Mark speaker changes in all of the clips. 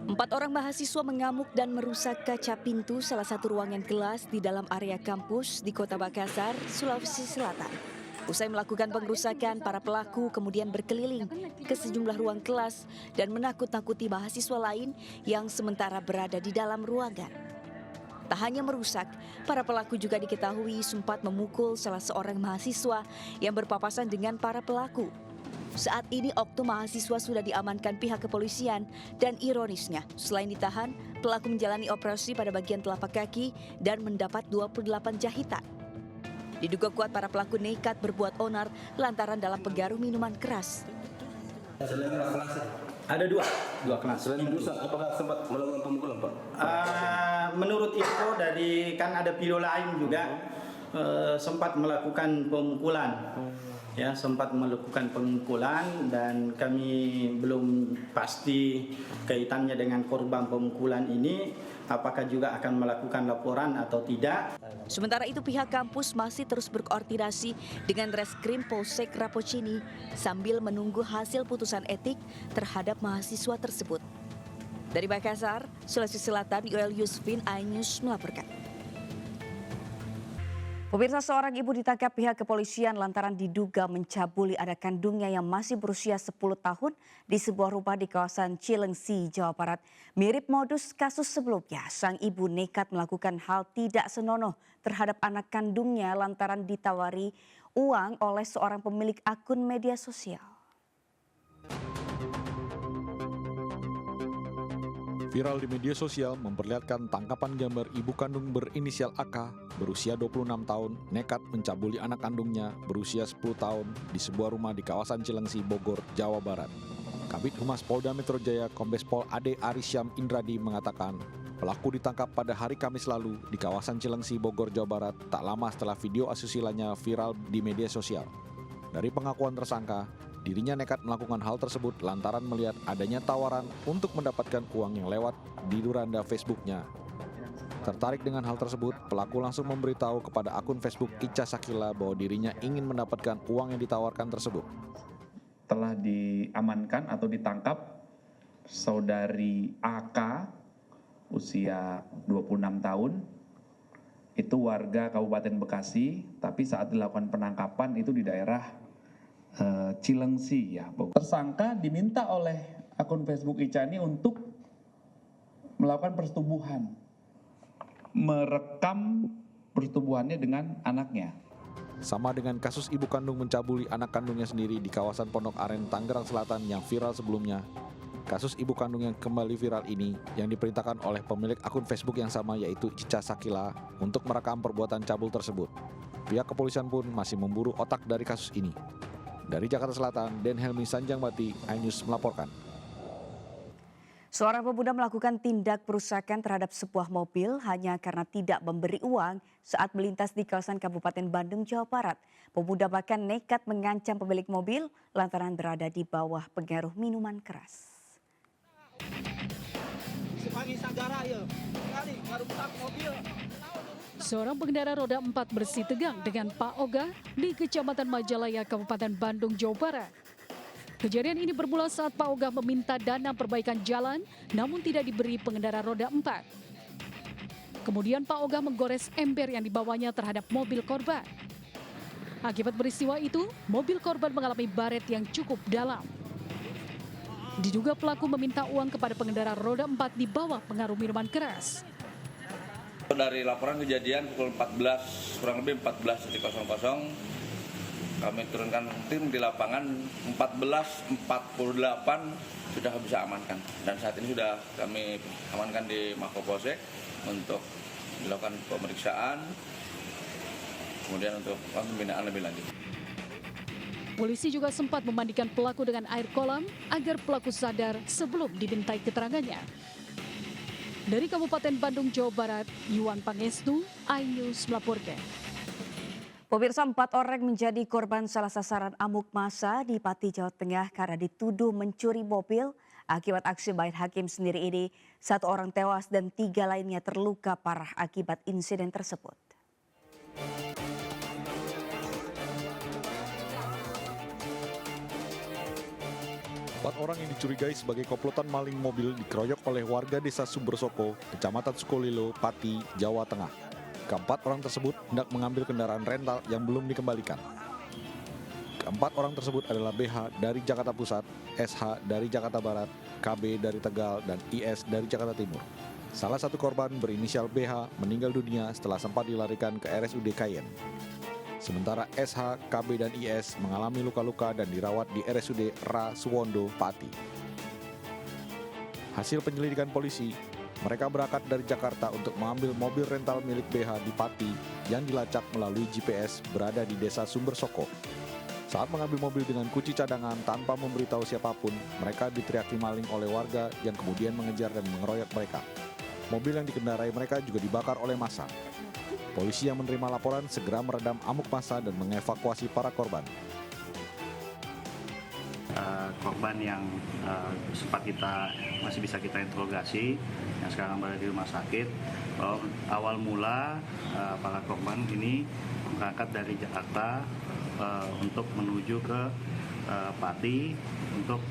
Speaker 1: Empat orang mahasiswa mengamuk dan merusak kaca pintu salah satu ruangan kelas di dalam area kampus di Kota Makassar, Sulawesi Selatan. Usai melakukan pengrusakan, para pelaku kemudian berkeliling ke sejumlah ruang kelas dan menakut-nakuti mahasiswa lain yang sementara berada di dalam ruangan. Tak hanya merusak, para pelaku juga diketahui sempat memukul salah seorang mahasiswa yang berpapasan dengan para pelaku. Saat ini oknum mahasiswa sudah diamankan pihak kepolisian dan ironisnya selain ditahan, pelaku menjalani operasi pada bagian telapak kaki dan mendapat 28 jahitan. Diduga kuat para pelaku nekat berbuat onar lantaran dalam pengaruh minuman keras.
Speaker 2: Ada dua kelas.
Speaker 3: Selain merusak, apakah sempat melakukan pemukulan, Pak?
Speaker 2: Menurut info dari kan ada video lain juga sempat melakukan pemukulan. Ya, sempat melakukan pemukulan dan kami belum pasti kaitannya dengan korban pemukulan ini, apakah juga akan melakukan laporan atau tidak.
Speaker 1: Sementara itu pihak kampus masih terus berkoordinasi dengan Reskrim Polsek Rapocini sambil menunggu hasil putusan etik terhadap mahasiswa tersebut. Dari Makassar, Sulawesi Selatan, Yoel Yusfin, iNews melaporkan. Pemirsa, seorang ibu ditangkap pihak kepolisian lantaran diduga mencabuli anak kandungnya yang masih berusia 10 tahun di sebuah rumah di kawasan Cilengsi, Jawa Barat. Mirip modus kasus sebelumnya, sang ibu nekat melakukan hal tidak senonoh terhadap anak kandungnya lantaran ditawari uang oleh seorang pemilik akun media sosial.
Speaker 4: Viral di media sosial memperlihatkan tangkapan gambar ibu kandung berinisial AK berusia 26 tahun nekat mencabuli anak kandungnya berusia 10 tahun di sebuah rumah di kawasan Cilengsi, Bogor, Jawa Barat. Kabid Humas Polda Metro Jaya Kombes Pol Ade Arisyam Indradi mengatakan pelaku ditangkap pada hari Kamis lalu di kawasan Cilengsi, Bogor, Jawa Barat tak lama setelah video asusila-nya viral di media sosial. Dari pengakuan tersangka, dirinya nekat melakukan hal tersebut lantaran melihat adanya tawaran untuk mendapatkan uang yang lewat di duranda Facebooknya. Tertarik dengan hal tersebut, pelaku langsung memberitahu kepada akun Facebook Ica Sakila bahwa dirinya ingin mendapatkan uang yang ditawarkan tersebut.
Speaker 5: Telah diamankan atau ditangkap saudari AK usia 26 tahun, itu warga Kabupaten Bekasi, tapi saat dilakukan penangkapan itu di daerah Cilengsi ya. Tersangka diminta oleh akun Facebook Ica ini untuk melakukan persetubuhan, merekam persetubuhannya dengan anaknya.
Speaker 4: Sama dengan kasus ibu kandung mencabuli anak kandungnya sendiri di kawasan Pondok Aren, Tangerang Selatan yang viral sebelumnya. Kasus ibu kandung yang kembali viral ini yang diperintahkan oleh pemilik akun Facebook yang sama yaitu Ica Sakila untuk merekam perbuatan cabul tersebut. Pihak kepolisian pun masih memburu otak dari kasus ini. Dari Jakarta Selatan, Den Helmi Sanjangbati, iNews melaporkan.
Speaker 1: Seorang pemuda melakukan tindak perusakan terhadap sebuah mobil hanya karena tidak memberi uang saat melintas di kawasan Kabupaten Bandung, Jawa Barat. Pemuda bahkan nekat mengancam pemilik mobil lantaran berada di bawah pengaruh minuman keras.
Speaker 6: Seorang pengendara roda 4 bersih tegang dengan Pak Oga di Kecamatan Majalaya, Kabupaten Bandung, Jawa Barat. Kejadian ini bermula saat Pak Oga meminta dana perbaikan jalan namun tidak diberi pengendara roda 4. Kemudian Pak Oga menggores ember yang dibawanya terhadap mobil korban. Akibat peristiwa itu, mobil korban mengalami baret yang cukup dalam. Diduga pelaku meminta uang kepada pengendara roda 4 di bawah pengaruh minuman keras.
Speaker 7: Dari laporan kejadian pukul 14, kurang lebih 14.00, kami turunkan tim di lapangan 14.48 sudah bisa amankan. Dan saat ini sudah kami amankan di Mapolsek untuk dilakukan pemeriksaan, kemudian untuk pembinaan lebih lanjut.
Speaker 6: Polisi juga sempat memandikan pelaku dengan air kolam agar pelaku sadar sebelum dimintai keterangannya. Dari Kabupaten Bandung, Jawa Barat, Yuan Pangestu, iNews melaporkan.
Speaker 1: Pemirsa, 4 orang menjadi korban salah sasaran amuk massa di Pati, Jawa Tengah karena dituduh mencuri mobil. Akibat aksi main hakim sendiri ini, 1 orang tewas dan 3 lainnya terluka parah akibat insiden tersebut.
Speaker 4: 4 orang yang dicurigai sebagai komplotan maling mobil dikeroyok oleh warga desa Sumbersoko, Kecamatan Sukolilo, Pati, Jawa Tengah. Keempat orang tersebut hendak mengambil kendaraan rental yang belum dikembalikan. Keempat orang tersebut adalah BH dari Jakarta Pusat, SH dari Jakarta Barat, KB dari Tegal, dan IS dari Jakarta Timur. Salah satu korban berinisial BH meninggal dunia setelah sempat dilarikan ke RSUD Kayen. Sementara SH, KB, dan IS mengalami luka-luka dan dirawat di RSUD Ra Suwondo, Pati. Hasil penyelidikan polisi, mereka berangkat dari Jakarta untuk mengambil mobil rental milik BH di Pati yang dilacak melalui GPS berada di desa Sumbersoko. Saat mengambil mobil dengan kunci cadangan tanpa memberitahu siapapun, mereka diteriaki maling oleh warga yang kemudian mengejar dan mengeroyok mereka. Mobil yang dikendarai mereka juga dibakar oleh massa. Polisi yang menerima laporan segera meredam amuk massa dan mengevakuasi para korban.
Speaker 8: Korban yang sempat masih bisa kita interogasi, yang sekarang berada di rumah sakit. Awal mula para korban ini berangkat dari Jakarta untuk menuju ke Pati, untuk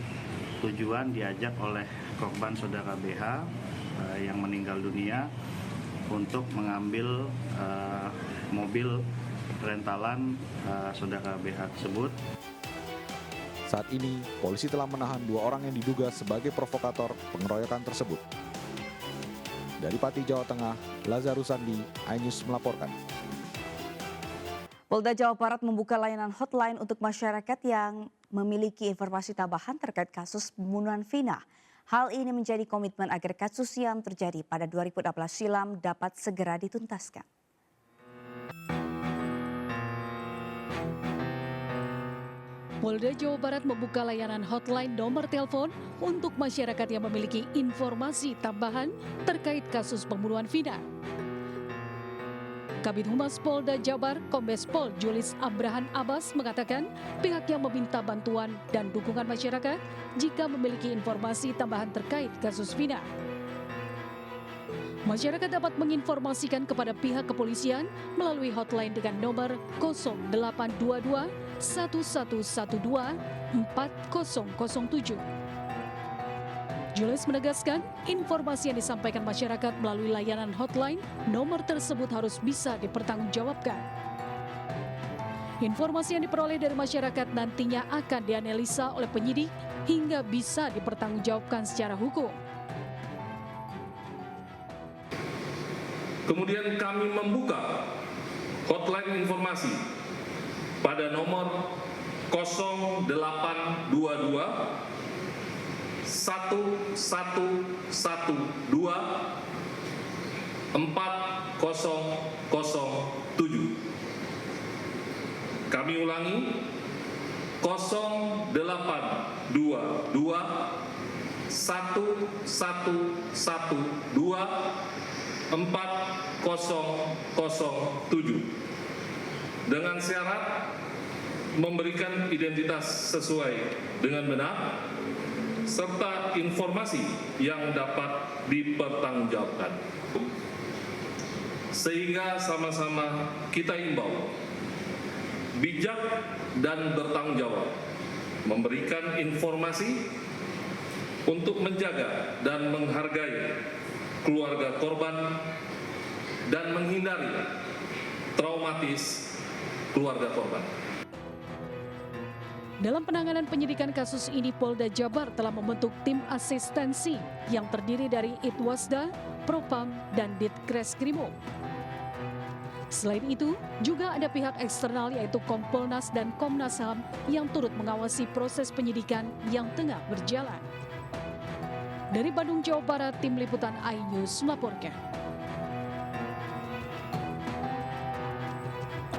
Speaker 8: tujuan diajak oleh korban saudara BH yang meninggal dunia untuk mengambil mobil rentalan saudara BH tersebut.
Speaker 4: Saat ini, polisi telah menahan 2 orang yang diduga sebagai provokator pengeroyokan tersebut. Dari Pati, Jawa Tengah, Lazarus Sandi, iNews melaporkan.
Speaker 1: Polda Jawa Barat membuka layanan hotline untuk masyarakat yang memiliki informasi tambahan terkait kasus pembunuhan Vina. Hal ini menjadi komitmen agar kasus yang terjadi pada 2016 silam dapat segera dituntaskan.
Speaker 6: Polda Jawa Barat membuka layanan hotline nomor telepon untuk masyarakat yang memiliki informasi tambahan terkait kasus pembunuhan Vina. Kabid Humas Polda Jabar, Kombes Pol Julis Abrahan Abbas mengatakan pihak yang meminta bantuan dan dukungan masyarakat jika memiliki informasi tambahan terkait kasus Vina. Masyarakat dapat menginformasikan kepada pihak kepolisian melalui hotline dengan nomor 0822 1112 4007. Jules menegaskan, informasi yang disampaikan masyarakat melalui layanan hotline, nomor tersebut harus bisa dipertanggungjawabkan. Informasi yang diperoleh dari masyarakat nantinya akan dianalisa oleh penyidik hingga bisa dipertanggungjawabkan secara hukum.
Speaker 9: Kemudian kami membuka hotline informasi pada nomor 0822 1112 4007. Kami ulangi 0822 1112 4007 dengan syarat memberikan identitas sesuai dengan benar serta informasi yang dapat dipertanggungjawabkan. Sehingga sama-sama kita imbau bijak dan bertanggung jawab memberikan informasi untuk menjaga dan menghargai keluarga korban dan menghindari traumatis keluarga korban.
Speaker 6: Dalam penanganan penyidikan kasus ini, Polda Jabar telah membentuk tim asistensi yang terdiri dari Itwasda, Propam, dan Ditkreskrimo. Selain itu, juga ada pihak eksternal yaitu Kompolnas dan Komnas HAM yang turut mengawasi proses penyidikan yang tengah berjalan. Dari Bandung, Jawa Barat, Tim Liputan iNews melaporkan.